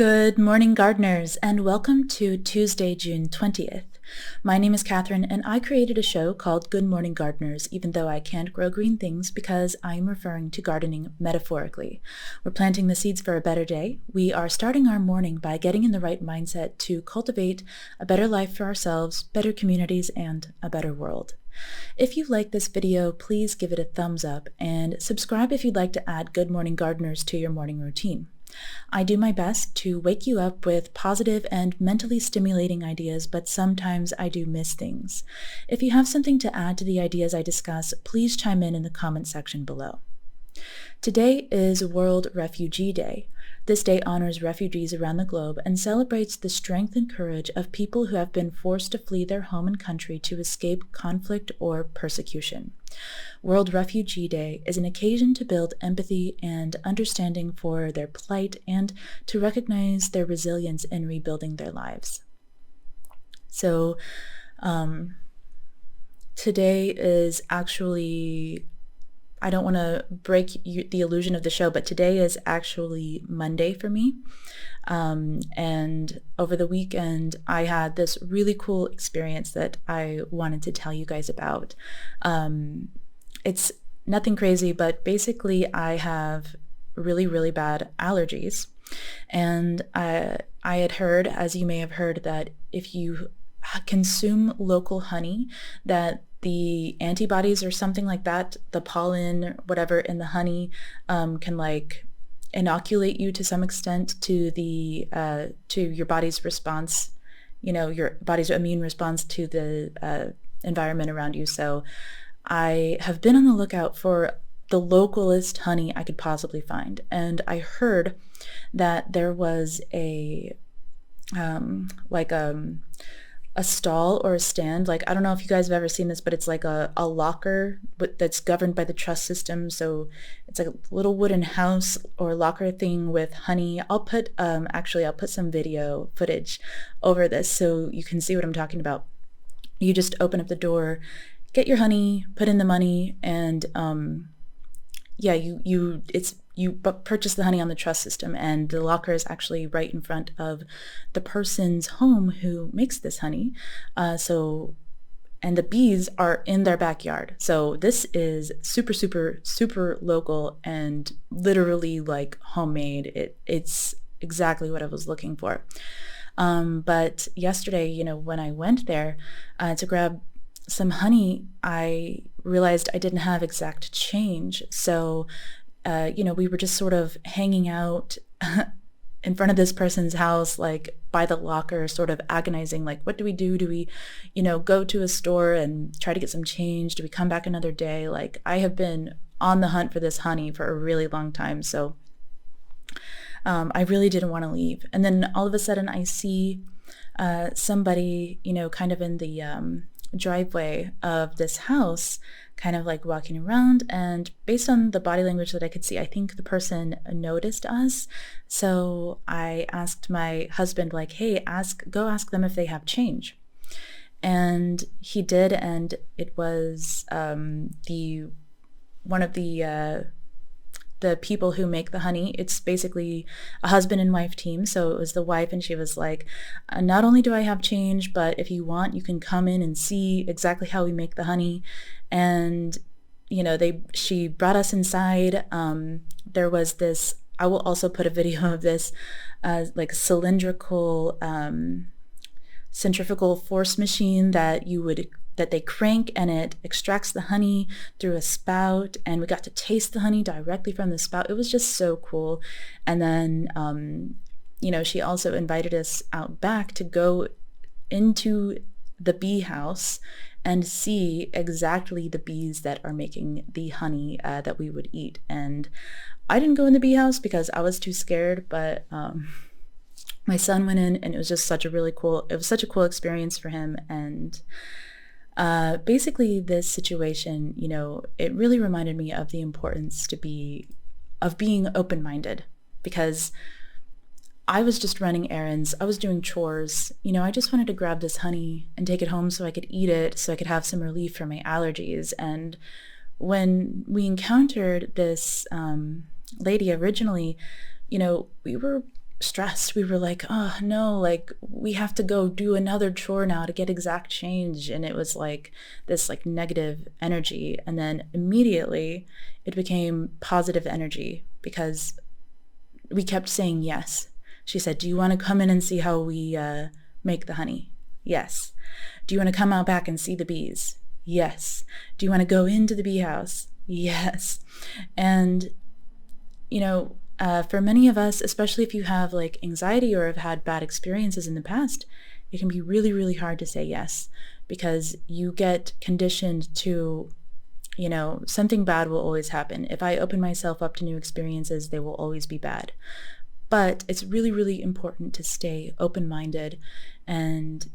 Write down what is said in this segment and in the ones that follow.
Good morning, gardeners, and welcome to Tuesday, June 20th. My name is Catherine, and I created a show called Good Morning Gardeners, even though I can't grow green things because I'm referring to gardening metaphorically. We're planting the seeds for a better day. We are starting our morning by getting in the right mindset to cultivate a better life for ourselves, better communities, and a better world. If you like this video, please give it a thumbs up and subscribe if you'd like to add Good Morning Gardeners to your morning routine. I do my best to wake you up with positive and mentally stimulating ideas, but sometimes I do miss things. If you have something to add to the ideas I discuss, please chime in the comment section below. Today is World Refugee Day. This day honors refugees around the globe and celebrates the strength and courage of people who have been forced to flee their home and country to escape conflict or persecution. World Refugee Day is an occasion to build empathy and understanding for their plight and to recognize their resilience in rebuilding their lives. So, today is actually, I don't want to break the illusion of the show, but today is actually Monday for me. And over the weekend, I had this really cool experience that I wanted to tell you guys about. It's nothing crazy, but basically I have really, really bad allergies. And I had heard, as you may have heard, that if you consume local honey, that the antibodies or something like that, the pollen, whatever in the honey, can like inoculate you to some extent to the to your body's response, your body's immune response to the environment around you. So I have been on the lookout for the localest honey I could possibly find, and I heard that there was a stall or a stand, like, I don't know if you guys have ever seen this, but it's like a locker that's governed by the trust system. So it's like a little wooden house or locker thing with honey. I'll put some video footage over this so you can see what I'm talking about. You just open up the door, get your honey, put in the money, and you purchase the honey on the trust system, and the locker is actually right in front of the person's home who makes this honey. And the bees are in their backyard. So this is super, super, super local and literally like homemade. It's exactly what I was looking for. But yesterday, when I went there to grab some honey, I realized I didn't have exact change. So we were just sort of hanging out in front of this person's house, like by the locker, sort of agonizing, like, what do we do? Do we, go to a store and try to get some change? Do we come back another day? Like, I have been on the hunt for this honey for a really long time. So I really didn't want to leave. And then all of a sudden I see somebody, kind of in the driveway of this house, kind of like walking around, and based on the body language that I could see, I think the person noticed us. So I asked my husband, like, hey, go ask them if they have change. And he did, and it was one of the people who make the honey. It's basically a husband and wife team. So it was the wife, and she was like, not only do I have change, but if you want, you can come in and see exactly how we make the honey. And she brought us inside. There was this, I will also put a video of this, like cylindrical centrifugal force machine that they crank, and it extracts the honey through a spout, and we got to taste the honey directly from the spout. It was just so cool. And then she also invited us out back to go into the bee house and see exactly the bees that are making the honey that we would eat. And I didn't go in the bee house because I was too scared, but my son went in, and it was just such a cool experience for him. And basically this situation, it really reminded me of the importance of being open-minded, because I was just running errands. I was doing chores. I just wanted to grab this honey and take it home so I could eat it, so I could have some relief from my allergies. And when we encountered this lady originally, we were stressed. We were like, oh no, like we have to go do another chore now to get exact change. And it was like this like negative energy. And then immediately it became positive energy because we kept saying yes. She said, do you want to come in and see how we make the honey? Yes. Do you want to come out back and see the bees? Yes. Do you want to go into the bee house? Yes. And, for many of us, especially if you have like anxiety or have had bad experiences in the past, it can be really, really hard to say yes because you get conditioned to, something bad will always happen. If I open myself up to new experiences, they will always be bad. But it's really, really important to stay open-minded and,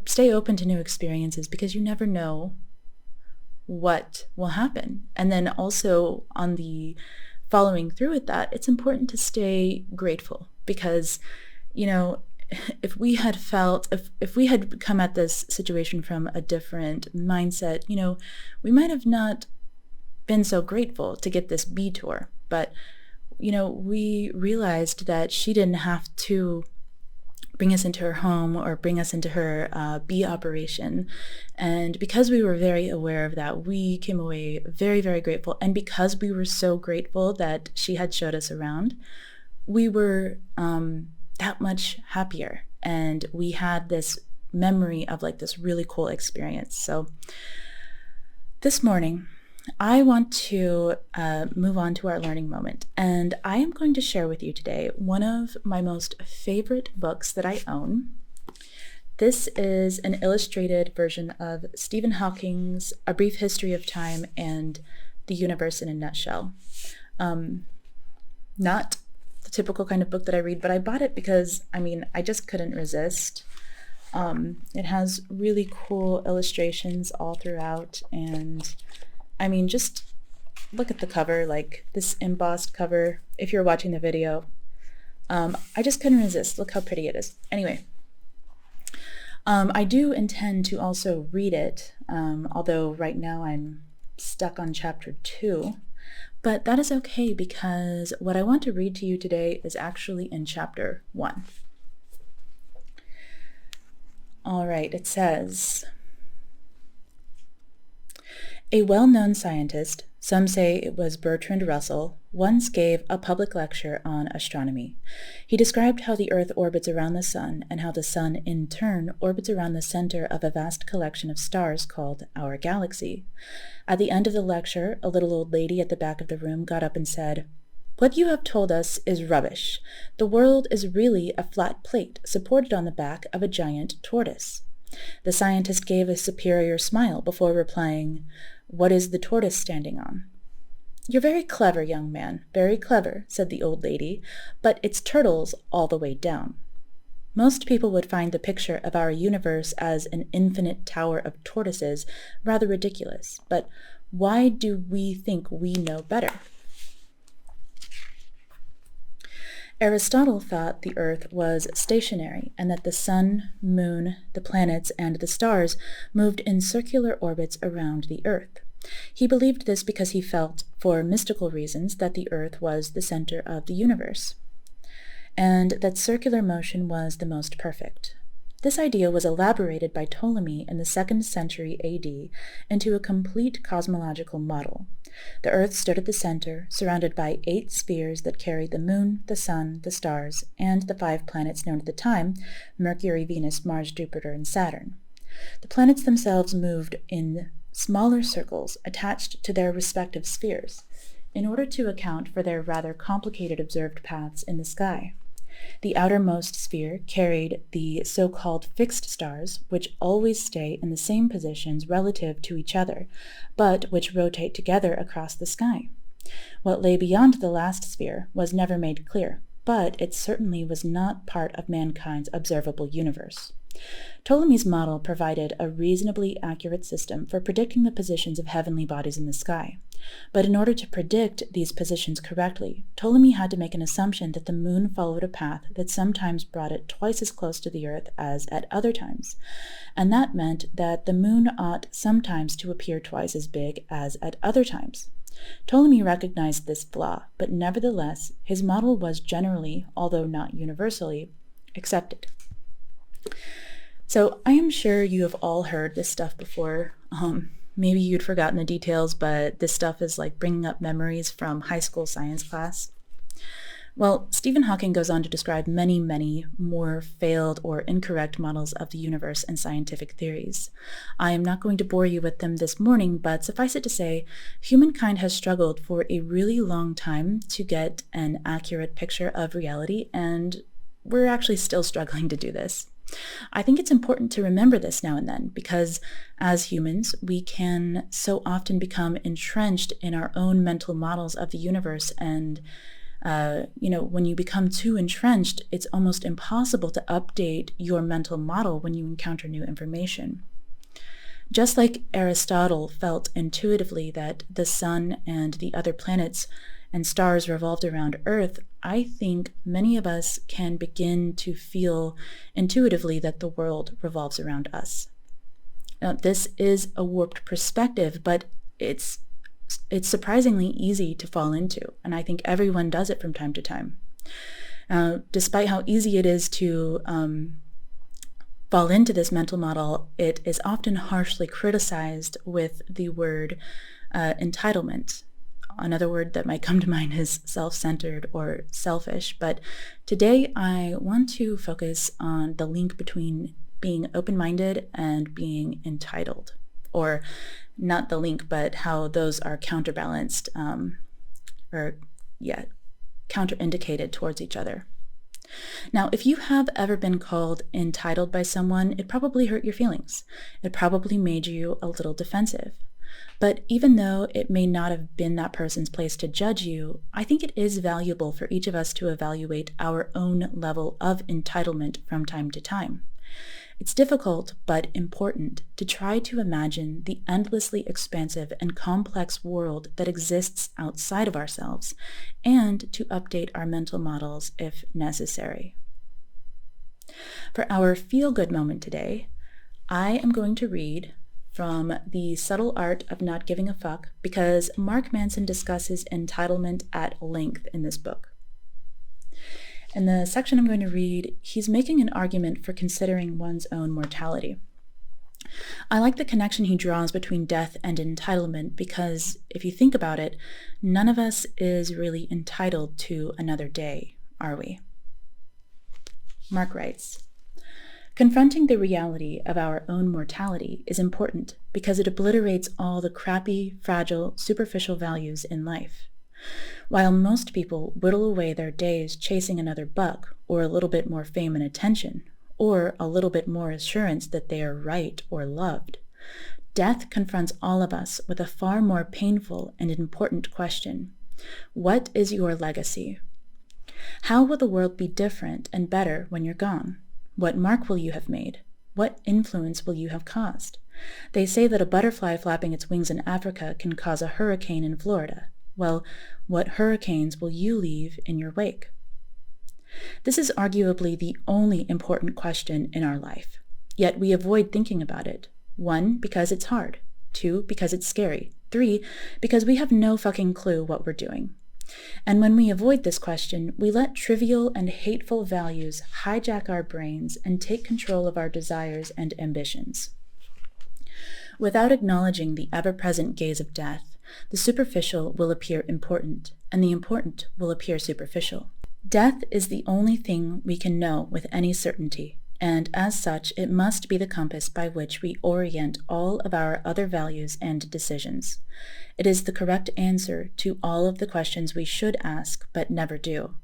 stay open to new experiences because you never know what will happen. And then also on the following through with that, it's important to stay grateful because, if we had come at this situation from a different mindset, we might have not been so grateful to get this bee tour. But, we realized that she didn't have to bring us into her home or bring us into her bee operation. And because we were very aware of that, we came away very, very grateful. And because we were so grateful that she had showed us around, we were that much happier. And we had this memory of like this really cool experience. So this morning, I want to move on to our learning moment, and I am going to share with you today one of my most favorite books that I own. This is an illustrated version of Stephen Hawking's A Brief History of Time and the Universe in a Nutshell. Not the typical kind of book that I read, but I bought it because, I just couldn't resist. It has really cool illustrations all throughout, and just look at the cover, like this embossed cover. If you're watching the video, I just couldn't resist. Look how pretty it is. Anyway, I do intend to also read it, although right now I'm stuck on chapter 2, but that is okay because what I want to read to you today is actually in chapter 1. All right, it says, a well-known scientist, some say it was Bertrand Russell, once gave a public lecture on astronomy. He described how the Earth orbits around the Sun and how the Sun, in turn, orbits around the center of a vast collection of stars called our galaxy. At the end of the lecture, a little old lady at the back of the room got up and said, "What you have told us is rubbish. The world is really a flat plate supported on the back of a giant tortoise." The scientist gave a superior smile before replying, "What is the tortoise standing on?" "You're very clever, young man, very clever," said the old lady, "but it's turtles all the way down." Most people would find the picture of our universe as an infinite tower of tortoises rather ridiculous, but why do we think we know better? Aristotle thought the Earth was stationary and that the sun, moon, the planets, and the stars moved in circular orbits around the Earth. He believed this because he felt, for mystical reasons, that the Earth was the center of the universe, and that circular motion was the most perfect. This idea was elaborated by Ptolemy in the 2nd century AD into a complete cosmological model. The Earth stood at the center, surrounded by 8 spheres that carried the moon, the sun, the stars, and the 5 planets known at the time, Mercury, Venus, Mars, Jupiter, and Saturn. The planets themselves moved in smaller circles attached to their respective spheres, in order to account for their rather complicated observed paths in the sky. The outermost sphere carried the so-called fixed stars, which always stay in the same positions relative to each other, but which rotate together across the sky. What lay beyond the last sphere was never made clear, but it certainly was not part of mankind's observable universe. Ptolemy's model provided a reasonably accurate system for predicting the positions of heavenly bodies in the sky. But in order to predict these positions correctly, Ptolemy had to make an assumption that the moon followed a path that sometimes brought it twice as close to the Earth as at other times, and that meant that the moon ought sometimes to appear twice as big as at other times. Ptolemy recognized this flaw, but nevertheless, his model was generally, although not universally, accepted. So I am sure you have all heard this stuff before. Maybe you'd forgotten the details, but this stuff is like bringing up memories from high school science class. Well, Stephen Hawking goes on to describe many, many more failed or incorrect models of the universe and scientific theories. I am not going to bore you with them this morning, but suffice it to say, humankind has struggled for a really long time to get an accurate picture of reality, and we're actually still struggling to do this. I think it's important to remember this now and then, because as humans, we can so often become entrenched in our own mental models of the universe, and when you become too entrenched, it's almost impossible to update your mental model when you encounter new information. Just like Aristotle felt intuitively that the sun and the other planets and stars revolved around Earth, I think many of us can begin to feel intuitively that the world revolves around us. Now, this is a warped perspective, but it's surprisingly easy to fall into, and I think everyone does it from time to time. Despite how easy it is to fall into this mental model, it is often harshly criticized with the word entitlement. Another word that might come to mind is self-centered or selfish, but today I want to focus on the link between being open-minded and being entitled, or not the link, but how those are counterbalanced, counterindicated towards each other. Now, if you have ever been called entitled by someone, it probably hurt your feelings. It probably made you a little defensive. But even though it may not have been that person's place to judge you, I think it is valuable for each of us to evaluate our own level of entitlement from time to time. It's difficult but important to try to imagine the endlessly expansive and complex world that exists outside of ourselves, and to update our mental models if necessary. For our feel-good moment today, I am going to read from The Subtle Art of Not Giving a Fuck, because Mark Manson discusses entitlement at length in this book. In the section I'm going to read, he's making an argument for considering one's own mortality. I like the connection he draws between death and entitlement, because if you think about it, none of us is really entitled to another day, are we? Mark writes, "Confronting the reality of our own mortality is important because it obliterates all the crappy, fragile, superficial values in life. While most people whittle away their days chasing another buck, or a little bit more fame and attention, or a little bit more assurance that they are right or loved, death confronts all of us with a far more painful and important question. What is your legacy? How will the world be different and better when you're gone? What mark will you have made? What influence will you have caused? They say that a butterfly flapping its wings in Africa can cause a hurricane in Florida. Well, what hurricanes will you leave in your wake?" This is arguably the only important question in our life, yet we avoid thinking about it. 1, because it's hard. 2, because it's scary. 3, because we have no fucking clue what we're doing. And when we avoid this question, we let trivial and hateful values hijack our brains and take control of our desires and ambitions. Without acknowledging the ever-present gaze of death, the superficial will appear important, and the important will appear superficial. Death is the only thing we can know with any certainty, and as such, it must be the compass by which we orient all of our other values and decisions. It is the correct answer to all of the questions we should ask but never do.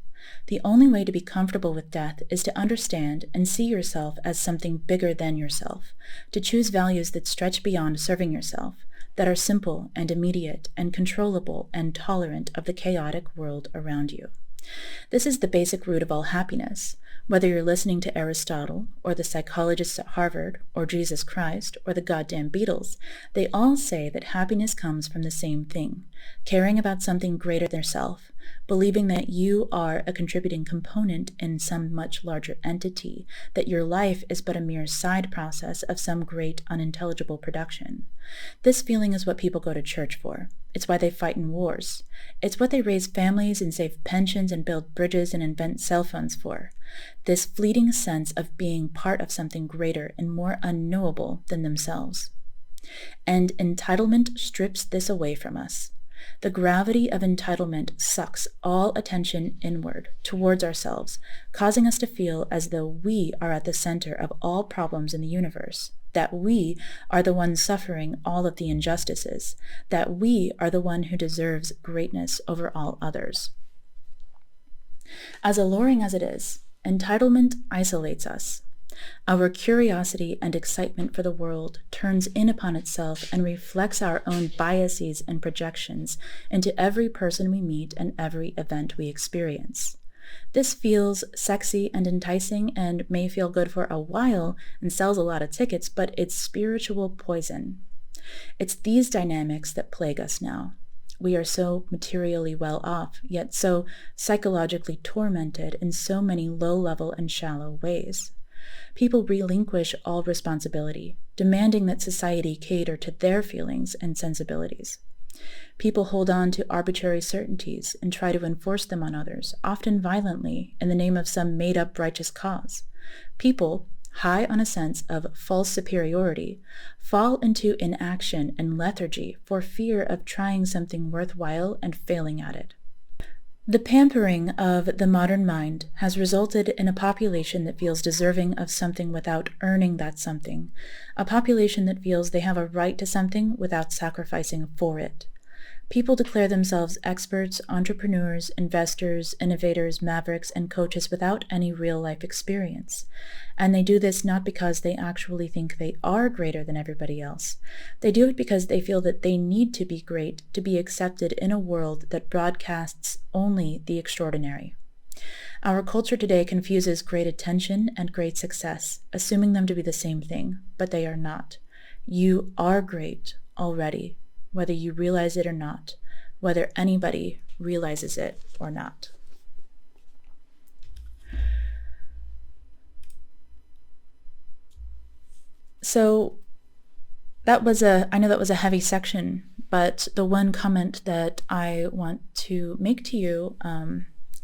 The only way to be comfortable with death is to understand and see yourself as something bigger than yourself, to choose values that stretch beyond serving yourself, that are simple and immediate and controllable and tolerant of the chaotic world around you. This is the basic root of all happiness. Whether you're listening to Aristotle, or the psychologists at Harvard, or Jesus Christ, or the goddamn Beatles, they all say that happiness comes from the same thing, caring about something greater than yourself, believing that you are a contributing component in some much larger entity, that your life is but a mere side process of some great unintelligible production. This feeling is what people go to church for. It's why they fight in wars. It's what they raise families and save pensions and build bridges and invent cell phones for. This fleeting sense of being part of something greater and more unknowable than themselves. And entitlement strips this away from us. The gravity of entitlement sucks all attention inward, towards ourselves, causing us to feel as though we are at the center of all problems in the universe, that we are the one suffering all of the injustices, that we are the one who deserves greatness over all others. As alluring as it is, entitlement isolates us. Our curiosity and excitement for the world turns in upon itself and reflects our own biases and projections into every person we meet and every event we experience. This feels sexy and enticing and may feel good for a while and sells a lot of tickets, but it's spiritual poison. It's these dynamics that plague us now. We are so materially well off, yet so psychologically tormented in so many low-level and shallow ways. People relinquish all responsibility, demanding that society cater to their feelings and sensibilities. People hold on to arbitrary certainties and try to enforce them on others, often violently, in the name of some made-up righteous cause. People, high on a sense of false superiority, fall into inaction and lethargy for fear of trying something worthwhile and failing at it. The pampering of the modern mind has resulted in a population that feels deserving of something without earning that something, a population that feels they have a right to something without sacrificing for it. People declare themselves experts, entrepreneurs, investors, innovators, mavericks, and coaches without any real-life experience. And they do this not because they actually think they are greater than everybody else. They do it because they feel that they need to be great to be accepted in a world that broadcasts only the extraordinary. Our culture today confuses great attention and great success, assuming them to be the same thing, but they are not. You are great already, whether you realize it or not, whether anybody realizes it or not. So I know that was a heavy section, but the one comment that I want to make to you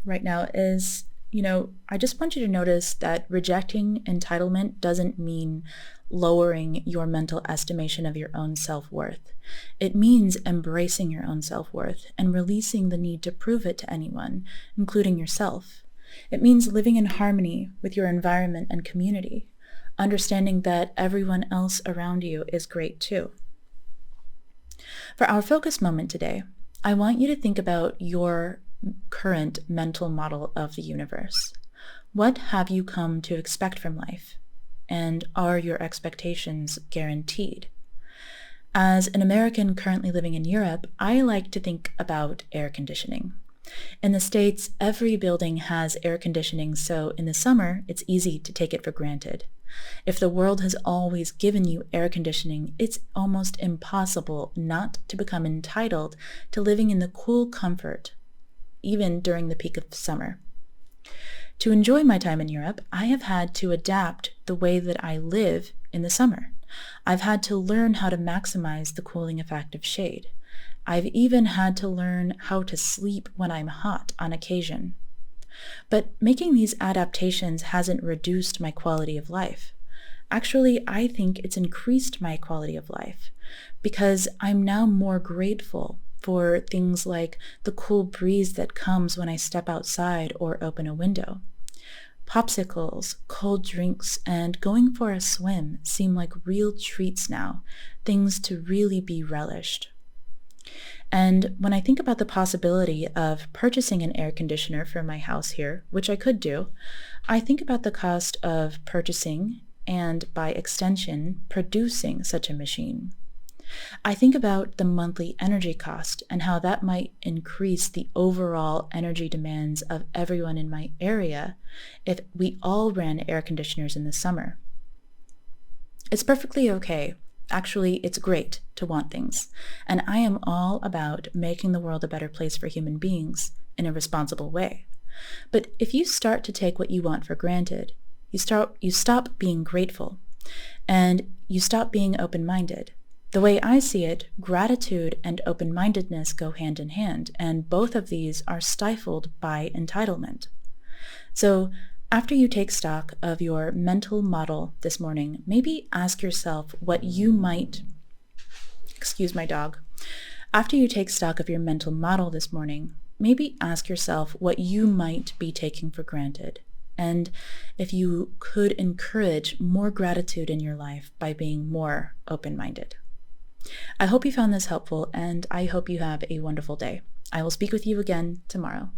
right now is, I just want you to notice that rejecting entitlement doesn't mean lowering your mental estimation of your own self-worth. It means embracing your own self-worth and releasing the need to prove it to anyone, including yourself. It means living in harmony with your environment and community, understanding that everyone else around you is great too. For our focus moment today, I want you to think about your current mental model of the universe. What have you come to expect from life? And are your expectations guaranteed? As an American currently living in Europe, I like to think about air conditioning. In the States, every building has air conditioning, so in the summer, it's easy to take it for granted. If the world has always given you air conditioning, it's almost impossible not to become entitled to living in the cool comfort, even during the peak of summer. To enjoy my time in Europe, I have had to adapt the way that I live in the summer. I've had to learn how to maximize the cooling effect of shade. I've even had to learn how to sleep when I'm hot on occasion. But making these adaptations hasn't reduced my quality of life. Actually, I think it's increased my quality of life because I'm now more grateful for things like the cool breeze that comes when I step outside or open a window. Popsicles, cold drinks, and going for a swim seem like real treats now, things to really be relished. And when I think about the possibility of purchasing an air conditioner for my house here, which I could do, I think about the cost of purchasing and, by extension, producing such a machine. I think about the monthly energy cost and how that might increase the overall energy demands of everyone in my area if we all ran air conditioners in the summer. It's perfectly okay. Actually, it's great to want things, and I am all about making the world a better place for human beings, in a responsible way. But if you start to take what you want for granted, you stop being grateful, and you stop being open-minded. The way I see it, gratitude and open-mindedness go hand in hand, and both of these are stifled by entitlement. So after you take stock of your mental model this morning, maybe ask yourself what you might, excuse my dog. After you take stock of your mental model this morning, maybe ask yourself what you might be taking for granted, and if you could encourage more gratitude in your life by being more open-minded. I hope you found this helpful, and I hope you have a wonderful day. I will speak with you again tomorrow.